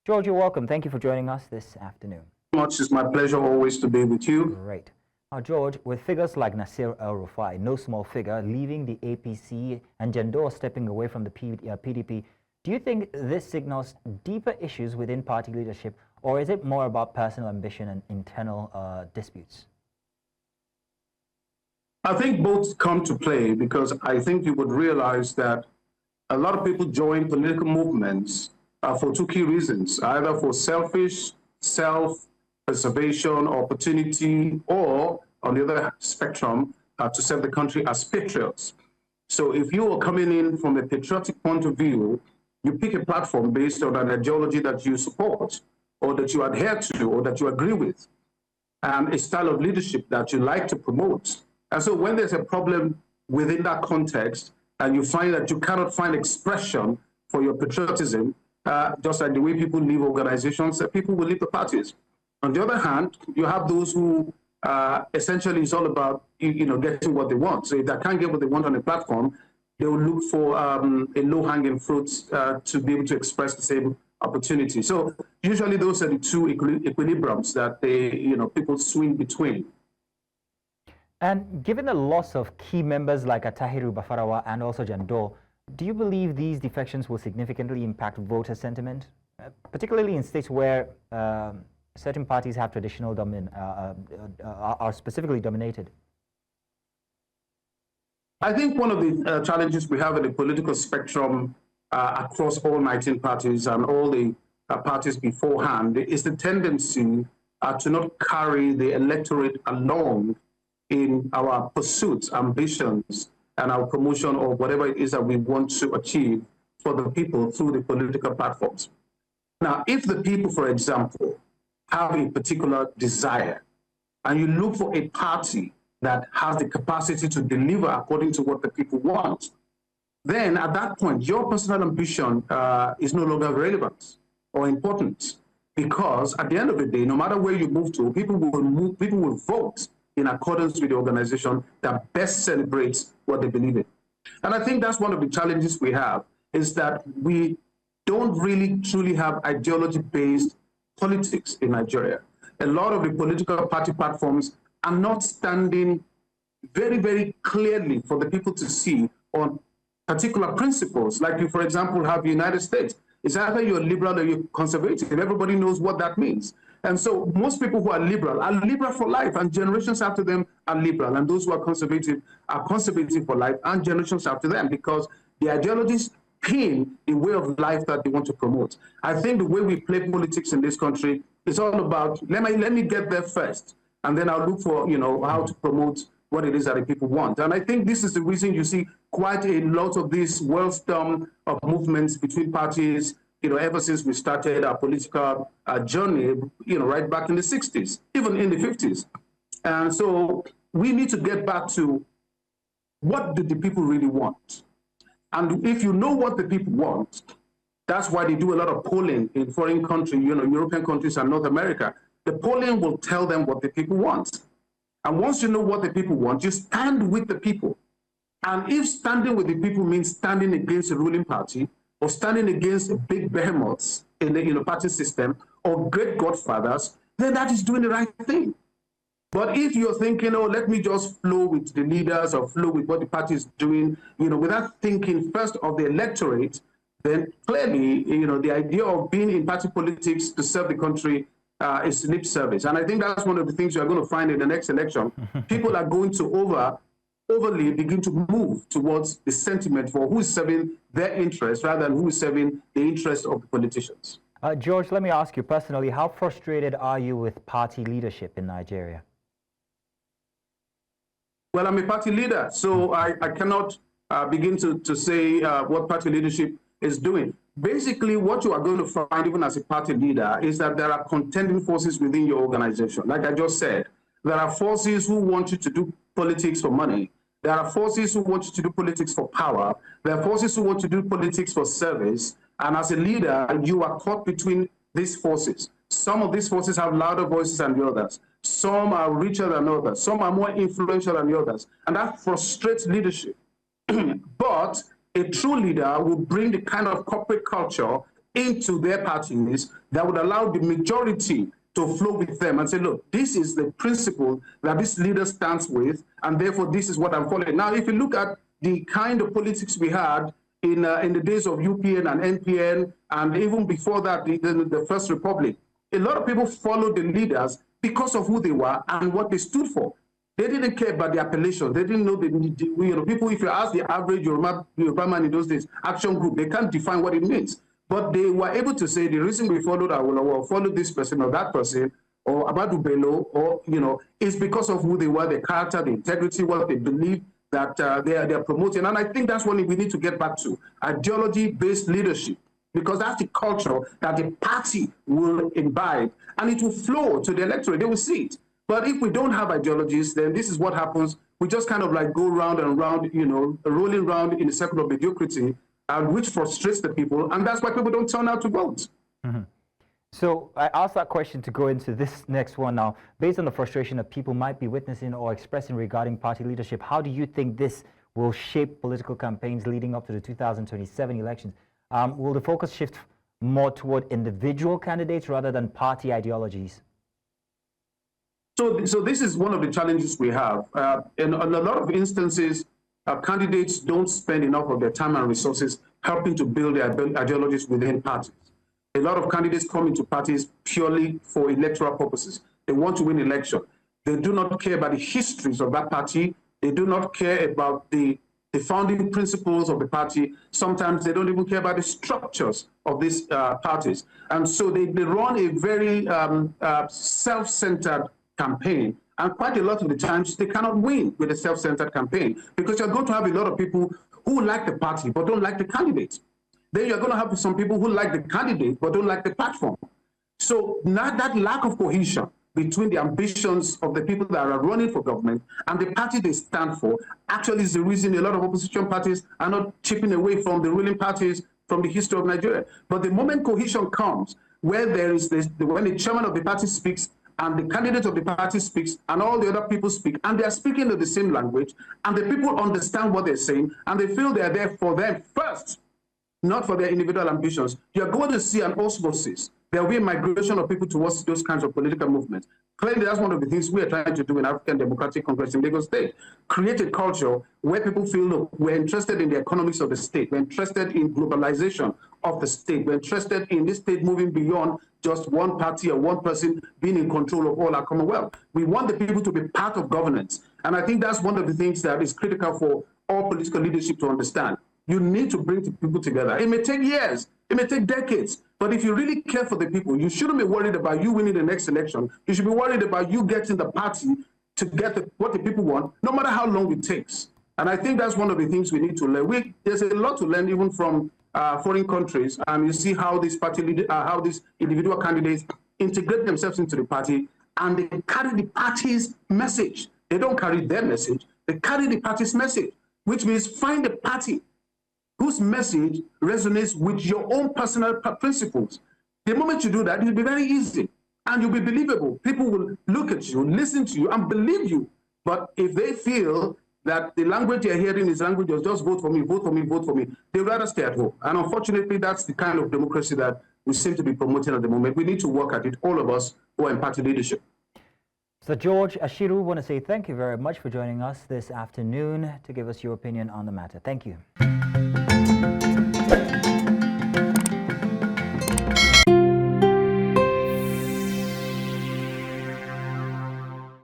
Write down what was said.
George, you're welcome. Thank you for joining us this afternoon. Much. It's my pleasure always to be with you. Great. Now, George, with figures like Nasir El-Rufai, no small figure, leaving the APC and Jandor stepping away from the PDP, do you think this signals deeper issues within party leadership, or is it more about personal ambition and internal disputes? I think both come to play, because I think you would realize that a lot of people join political movements for two key reasons, either for selfish, self-preservation, opportunity, or on the other spectrum, to serve the country as patriots. So if you are coming in from a patriotic point of view, you pick a platform based on an ideology that you support, or that you adhere to, or that you agree with, and a style of leadership that you like to promote. And so when there's a problem within that context, and you find that you cannot find expression for your patriotism, just like the way people leave organizations, people will leave the parties. On the other hand, you have those who essentially it's all about getting what they want. So if they can't get what they want on a platform, they will look for a low-hanging fruit to be able to express the same opportunity. So usually those are the two equilibriums that people swing between. And given the loss of key members like Attahiru, Bafarawa, and also Jandor, do you believe these defections will significantly impact voter sentiment, particularly in states where certain parties have traditional are specifically dominated? I think one of the challenges we have in the political spectrum across all 19 parties and all the parties beforehand is the tendency to not carry the electorate along in our pursuits, ambitions, and our promotion of whatever it is that we want to achieve for the people through the political platforms. Now, if the people, for example, have a particular desire, and you look for a party that has the capacity to deliver according to what the people want, then at that point, your personal ambition is no longer relevant or important, because at the end of the day, no matter where you move to, people will vote in accordance with the organization that best celebrates what they believe in. And I think that's one of the challenges we have, is that we don't really truly have ideology-based politics in Nigeria. A lot of the political party platforms are not standing very, very clearly for the people to see on particular principles. Like you, for example, have the United States. It's either you're liberal or you're conservative. Everybody knows what that means. And so most people who are liberal for life, and generations after them are liberal. And those who are conservative for life, and generations after them, because the ideologies pin the way of life that they want to promote. I think the way we play politics in this country is all about, let me get there first, and then I'll look for, how to promote what it is that the people want. And I think this is the reason you see quite a lot of this whirlstorm of movements between parties, ever since we started our political journey, right back in the 60s, even in the 50s. And so we need to get back to, what do the people really want? And if you know what the people want, that's why they do a lot of polling in foreign countries, European countries and North America. The polling will tell them what the people want. And once you know what the people want, you stand with the people. And if standing with the people means standing against the ruling party, or standing against big behemoths in the party system, or great godfathers, then that is doing the right thing. But if you're thinking, oh, let me just flow with the leaders or flow with what the party is doing, without thinking first of the electorate, then clearly, the idea of being in party politics to serve the country is lip service. And I think that's one of the things you're going to find in the next election. People are going to overly begin to move towards the sentiment for who is serving their interest rather than who is serving the interest of the politicians. George, let me ask you personally, how frustrated are you with party leadership in Nigeria? Well, I'm a party leader, so I cannot begin to say what party leadership is doing. Basically, what you are going to find even as a party leader is that there are contending forces within your organization. Like I just said, there are forces who want you to do politics for money. There are forces who want you to do politics for power. There are forces who want to do politics for service. And as a leader, you are caught between these forces. Some of these forces have louder voices than the others. Some are richer than others. Some are more influential than the others. And that frustrates leadership. But a true leader will bring the kind of corporate culture into their parties that would allow the majority to flow with them and say, look, this is the principle that this leader stands with, and therefore this is what I'm following. Now, if you look at the kind of politics we had in the days of UPN and NPN, and even before that, the First Republic, a lot of people followed the leaders because of who they were and what they stood for. They didn't care about the appellation. They didn't know people, if you ask the average Yoruba man in those days, action group, they can't define what it means. But they were able to say the reason we followed Awolowo, followed this person or that person, or Abadu Bello, or, is because of who they were, their character, the integrity, what they believe that they are promoting. And I think that's what we need to get back to, ideology-based leadership, because that's the culture that the party will imbibe, and it will flow to the electorate. They will see it. But if we don't have ideologies, then this is what happens. We just kind of like go round and round, rolling around in a circle of mediocrity, which frustrates the people, and that's why people don't turn out to vote. Mm-hmm. So I asked that question to go into this next one now. Based on the frustration that people might be witnessing or expressing regarding party leadership, how do you think this will shape political campaigns leading up to the 2027 elections? Will the focus shift more toward individual candidates rather than party ideologies? So this is one of the challenges we have. In a lot of instances, candidates don't spend enough of their time and resources helping to build their ideologies within parties. A lot of candidates come into parties purely for electoral purposes. They want to win election. They do not care about the histories of that party. They do not care about the founding principles of the party. Sometimes they don't even care about the structures of these parties. And so they run a very self-centered campaign. And quite a lot of the times, they cannot win with a self-centered campaign because you're going to have a lot of people who like the party but don't like the candidate. Then you're going to have some people who like the candidate but don't like the platform. So now that lack of cohesion between the ambitions of the people that are running for government and the party they stand for actually is the reason a lot of opposition parties are not chipping away from the ruling parties from the history of Nigeria. But the moment cohesion comes, where there is when the chairman of the party speaks and the candidate of the party speaks and all the other people speak, and they are speaking in the same language, and the people understand what they're saying, and they feel they're there for them first, not for their individual ambitions, you're going to see an osmosis. There will be a migration of people towards those kinds of political movements. Clearly, that's one of the things we are trying to do in African Democratic Congress in Lagos State. Create a culture where people feel, look, we're interested in the economics of the state. We're interested in globalization of the state. We're interested in this state moving beyond just one party or one person being in control of all our Commonwealth. We want the people to be part of governance. And I think that's one of the things that is critical for all political leadership to understand. You need to bring the people together. It may take years, it may take decades, but if you really care for the people, you shouldn't be worried about you winning the next election. You should be worried about you getting the party to get what the people want, no matter how long it takes. And I think that's one of the things we need to learn. There's a lot to learn even from foreign countries, and you see how these how these individual candidates integrate themselves into the party, and they carry the party's message. They don't carry their message; they carry the party's message, which means find a party whose message resonates with your own personal principles. The moment you do that, it'll be very easy, and you'll be believable. People will look at you, listen to you, and believe you. But if they feel that the language you're hearing is language of just vote for me, vote for me, vote for me, they'd rather stay at home. And unfortunately, that's the kind of democracy that we seem to be promoting at the moment. We need to work at it, all of us who are in party leadership. So George Ashiru, I want to say thank you very much for joining us this afternoon to give us your opinion on the matter. Thank you.